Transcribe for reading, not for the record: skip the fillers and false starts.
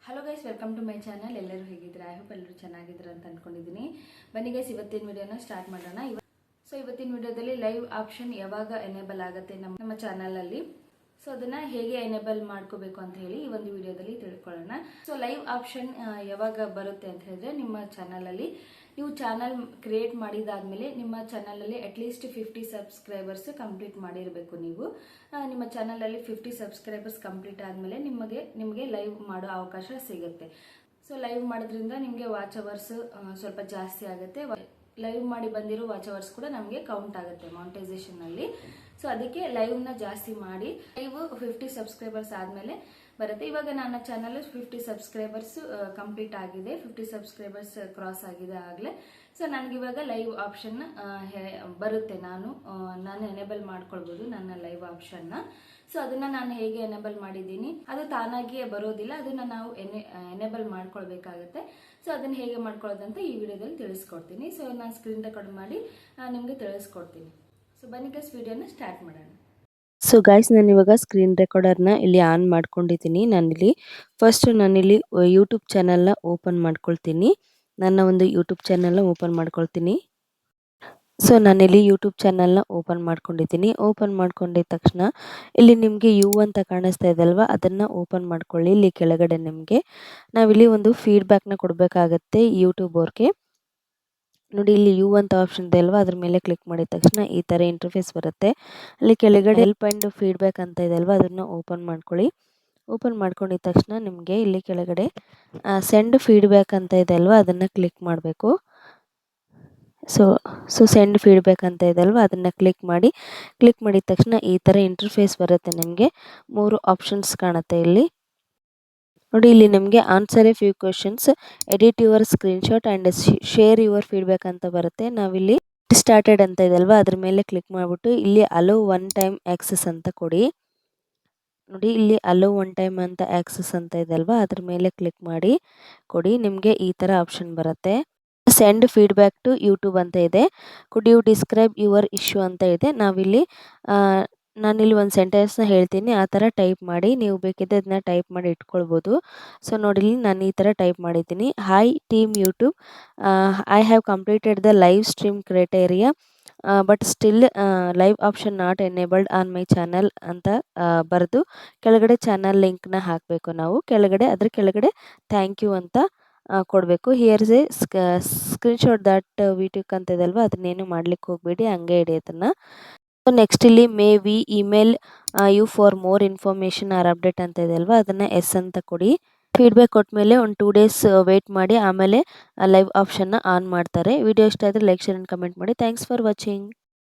Hello guys, welcome to my channel. ಎಲ್ಲರೂ ಹೇಗಿದ್ದೀರಾ? I hope ಎಲ್ಲರೂ ಚೆನ್ನಾಗಿದ್ದೀರಾ ಅಂತ ಅಂದ್ಕೊಂಡಿದ್ದೀನಿ. ಬನ್ನಿ ಗೈಸ್, ಇವತ್ತಿನ ವಿಡಿಯೋನ ಸ್ಟಾರ್ಟ್ ಮಾಡೋಣ. ಇವತ್ತಿನ ವಿಡಿಯೋದಲ್ಲಿ ಲೈವ್ ಆಪ್ಷನ್ ಯಾವಾಗ ಎನೇಬಲ್ ಆಗುತ್ತೆ ನಮ್ಮ ಚಾನಲಲ್ಲಿ, ಸೊ ಅದನ್ನ ಹೇಗೆ ಎನೇಬಲ್ ಮಾಡ್ಕೋಬೇಕು ಅಂತ ಹೇಳಿ ಈ ಒಂದು ವಿಡಿಯೋದಲ್ಲಿ ತಿಳ್ಕೊಳ್ಳೋಣ. ಸೊ ಲೈವ್ ಆಪ್ಷನ್ ಯಾವಾಗ ಬರುತ್ತೆ ಅಂತ ಹೇಳಿದ್ರೆ, ನಿಮ್ಮ ಚಾನಲಲ್ಲಿ ನೀವು ಚಾನಲ್ ಕ್ರಿಯೇಟ್ ಮಾಡಿದಾದ್ಮೇಲೆ ನಿಮ್ಮ ಚಾನಲಲ್ಲಿ ಅಟ್ಲೀಸ್ಟ್ 50 ಸಬ್ಸ್ಕ್ರೈಬರ್ಸ್ ಕಂಪ್ಲೀಟ್ ಮಾಡಿರಬೇಕು. ನೀವು ನಿಮ್ಮ ಚಾನಲಲ್ಲಿ 50 ಸಬ್ಸ್ಕ್ರೈಬರ್ಸ್ ಕಂಪ್ಲೀಟ್ ಆದಮೇಲೆ ನಿಮಗೆ ಲೈವ್ ಮಾಡೋ ಅವಕಾಶ ಸಿಗುತ್ತೆ. ಸೊ ಲೈವ್ ಮಾಡೋದ್ರಿಂದ ನಿಮಗೆ ವಾಚ್ ಅವರ್ಸ್ ಸ್ವಲ್ಪ ಜಾಸ್ತಿ ಆಗುತ್ತೆ. ಲೈವ್ ಮಾಡಿ ಬಂದಿರೋ ವಾಚ್ ಅವರ್ಸ್ ಕೂಡ ನಮಗೆ ಕೌಂಟ್ ಆಗುತ್ತೆ ಮಾನಿಟೈಸೇಷನ್ ಅಲ್ಲಿ. ಸೊ ಅದಕ್ಕೆ ಲೈವ್ ನ ಜಾಸ್ತಿ ಮಾಡಿ ಲೈವ್ 50 ಸಬ್ಸ್ಕ್ರೈಬರ್ಸ್ ಆದ್ಮೇಲೆ ಬರುತ್ತೆ. ಇವಾಗ ನನ್ನ ಚಾನಲ್ 50 ಸಬ್ಸ್ಕ್ರೈಬರ್ಸ್ ಕಂಪ್ಲೀಟ್ ಆಗಿದೆ, 50 ಸಬ್ಸ್ಕ್ರೈಬರ್ಸ್ ಕ್ರಾಸ್ ಆಗಿದೆ ಆಗಲೇ. ಸೊ ನನಗಿವಾಗ ಲೈವ್ ಆಪ್ಷನ್ ಬರುತ್ತೆ. ನಾನು ಎನೇಬಲ್ ಮಾಡ್ಕೊಳ್ಬೋದು ನನ್ನ ಲೈವ್ ಆಪ್ಷನ್ನ. ಸೊ ಅದನ್ನ ನಾನು ಹೇಗೆ ಎನೇಬಲ್ ಮಾಡಿದ್ದೀನಿ, ಅದು ತಾನಾಗಿಯೇ ಬರೋದಿಲ್ಲ, ಅದನ್ನ ನಾವು ಎನೇಬಲ್ ಮಾಡ್ಕೊಳ್ಬೇಕಾಗತ್ತೆ. ಸೊ ಅದನ್ನ ಹೇಗೆ ಮಾಡ್ಕೊಳ್ಳೋದಂತ ಈ ವಿಡಿಯೋದಲ್ಲಿ ತಿಳಿಸ್ಕೊಡ್ತೀನಿ. ಸೊ ನಾನು ಸ್ಕ್ರೀನ್ ರೆಕಾರ್ಡ್ ಮಾಡಿ ನಿಮಗೆ ತಿಳಿಸ್ಕೊಡ್ತೀನಿ. ಸೊ ಬನ್ನಿ ಗೈಸ್, ವಿಡಿಯೋನ ಸ್ಟಾರ್ಟ್ ಮಾಡೋಣ. ಸೊ ಗೈಸ್, ನಾನು ಇವಾಗ ಸ್ಕ್ರೀನ್ ರೆಕಾರ್ಡರ್ನ ಇಲ್ಲಿ ಆನ್ ಮಾಡ್ಕೊಂಡಿದ್ದೀನಿ. ನಾನಿಲ್ಲಿ ಯೂಟ್ಯೂಬ್ ಚಾನಲ್ನ ಓಪನ್ ಮಾಡ್ಕೊಳ್ತೀನಿ. ನನ್ನ ಒಂದು ಯೂಟ್ಯೂಬ್ ಚಾನಲ್ನ ಓಪನ್ ಮಾಡ್ಕೊಳ್ತೀನಿ. ಸೊ ನಾನಿಲ್ಲಿ ಯೂಟ್ಯೂಬ್ ಚಾನಲ್ನ ಓಪನ್ ಮಾಡ್ಕೊಂಡಿದ್ದೀನಿ. ಓಪನ್ ಮಾಡ್ಕೊಂಡಿದ ತಕ್ಷಣ ಇಲ್ಲಿ ನಿಮಗೆ ಯು ಅಂತ ಕಾಣಿಸ್ತಾ ಇದೆ ಅಲ್ವಾ, ಅದನ್ನು ಓಪನ್ ಮಾಡ್ಕೊಳ್ಳಿ. ಇಲ್ಲಿ ಕೆಳಗಡೆ ನಾವಿಲ್ಲಿ ಒಂದು ಫೀಡ್ಬ್ಯಾಕ್ನ ಕೊಡಬೇಕಾಗತ್ತೆ ಯೂಟ್ಯೂಬ್ ಅವ್ರಿಗೆ. ನೋಡಿ, ಇಲ್ಲಿ ಯು ಅಂತ ಆಪ್ಷನ್ ಇದೆ ಅಲ್ವಾ, ಅದ್ರ ಮೇಲೆ ಕ್ಲಿಕ್ ಮಾಡಿದ ತಕ್ಷಣ ಈ ಥರ ಇಂಟರ್ಫೇಸ್ ಬರುತ್ತೆ. ಅಲ್ಲಿ ಕೆಳಗಡೆ ಹೆಲ್ಪ್ ಆ್ಯಂಡ್ ಫೀಡ್ಬ್ಯಾಕ್ ಅಂತ ಇದೆ ಅಲ್ವಾ, ಅದನ್ನು ಓಪನ್ ಮಾಡ್ಕೊಳ್ಳಿ. ಓಪನ್ ಮಾಡ್ಕೊಂಡಿದ ತಕ್ಷಣ ನಿಮಗೆ ಇಲ್ಲಿ ಕೆಳಗಡೆ ಸೆಂಡ್ ಫೀಡ್ಬ್ಯಾಕ್ ಅಂತ ಇದೆ ಅಲ್ವಾ, ಅದನ್ನು ಕ್ಲಿಕ್ ಮಾಡಬೇಕು. ಸೊ ಸೆಂಡ್ ಫೀಡ್ಬ್ಯಾಕ್ ಅಂತ ಇದೆ ಅಲ್ವಾ, ಅದನ್ನು ಕ್ಲಿಕ್ ಮಾಡಿದ ತಕ್ಷಣ ಈ ಥರ ಇಂಟರ್ಫೇಸ್ ಬರುತ್ತೆ. ನಿಮಗೆ 3 ಆಪ್ಷನ್ಸ್ ಕಾಣುತ್ತೆ ಇಲ್ಲಿ. ನೋಡಿ, ಇಲ್ಲಿ ನಿಮಗೆ answer A few questions, edit your screenshot and share your feedback ಅಂತ ಬರುತ್ತೆ. ನಾವಿಲ್ಲಿ ಸ್ಟಾರ್ಟೆಡ್ ಅಂತ ಇದೆ ಅಲ್ವಾ, ಅದ್ರ ಮೇಲೆ ಕ್ಲಿಕ್ ಮಾಡಿಬಿಟ್ಟು ಇಲ್ಲಿ ಅಲೋ ಒನ್ ಟೈಮ್ ಆಕ್ಸೆಸ್ ಅಂತ ಕೊಡಿ. ನೋಡಿ, ಇಲ್ಲಿ ಅಲೋ ಒನ್ ಟೈಮ್ ಅಂತ ಆಕ್ಸೆಸ್ ಅಂತ ಇದೆ ಅಲ್ವಾ, ಅದ್ರ ಮೇಲೆ ಕ್ಲಿಕ್ ಮಾಡಿ ಕೊಡಿ. ನಿಮಗೆ ಈ ಥರ ಆಪ್ಷನ್ ಬರುತ್ತೆ. ಸೆಂಡ್ ಫೀಡ್ಬ್ಯಾಕ್ ಟು ಯೂಟ್ಯೂಬ್ ಅಂತ ಇದೆ. Could you describe your issue ಅಂತ ಇದೆ. ನಾನಿಲ್ಲಿ ಒಂದು ಸೆಂಟೆನ್ಸ್ನ ಹೇಳ್ತೀನಿ, ಆ ಥರ ಟೈಪ್ ಮಾಡಿ. ನೀವು ಬೇಕಿದ್ದರೆ ಅದನ್ನ ಟೈಪ್ ಮಾಡಿ ಇಟ್ಕೊಳ್ಬೋದು. ಸೊ ನೋಡಿ, ನಾನು ಈ ಥರ ಟೈಪ್ ಮಾಡಿದ್ದೀನಿ. Hi team YouTube, I have completed the live stream criteria but still live option not enabled on my channel ಅಂತ ಬರೆದು ಕೆಳಗಡೆ ಚಾನಲ್ ಲಿಂಕ್ನ ಹಾಕಬೇಕು. ನಾವು ಅದ್ರ ಕೆಳಗಡೆ ಥ್ಯಾಂಕ್ ಯು ಅಂತ ಕೊಡಬೇಕು. ಹಿಯರ್ಸ್ ಎ ಸ್ಕ್ರೀನ್ಶಾಟ್ ದಟ್ ವಿಟಿಕ್ ಅಂತ ಇದೆ ಅಲ್ವಾ, ಅದನ್ನೇನು ಮಾಡ್ಲಿಕ್ಕೆ ಹೋಗಬೇಡಿ, ಹಂಗೆ ಇಡಿ ಅದನ್ನು. ಸೊ ನೆಕ್ಸ್ಟ್ ಇಲ್ಲಿ may we email you for more information or update ಅಂತ ಇದೆ ಅಲ್ವಾ, ಅದನ್ನು ಎಸ್ ಅಂತ ಕೊಡಿ. ಫೀಡ್ಬ್ಯಾಕ್ ಕೊಟ್ಟಮೇಲೆ ಒಂದು 2 ಡೇಸ್ ವೇಟ್ ಮಾಡಿ, ಆಮೇಲೆ ಲೈವ್ ಆಪ್ಷನ್ನ ಆನ್ ಮಾಡ್ತಾರೆ. ವಿಡಿಯೋ ಇಷ್ಟ ಆದರೆ ಲೈಕ್, ಶೇರ್ ಆ್ಯಂಡ್ ಕಮೆಂಟ್ ಮಾಡಿ. Thanks for watching.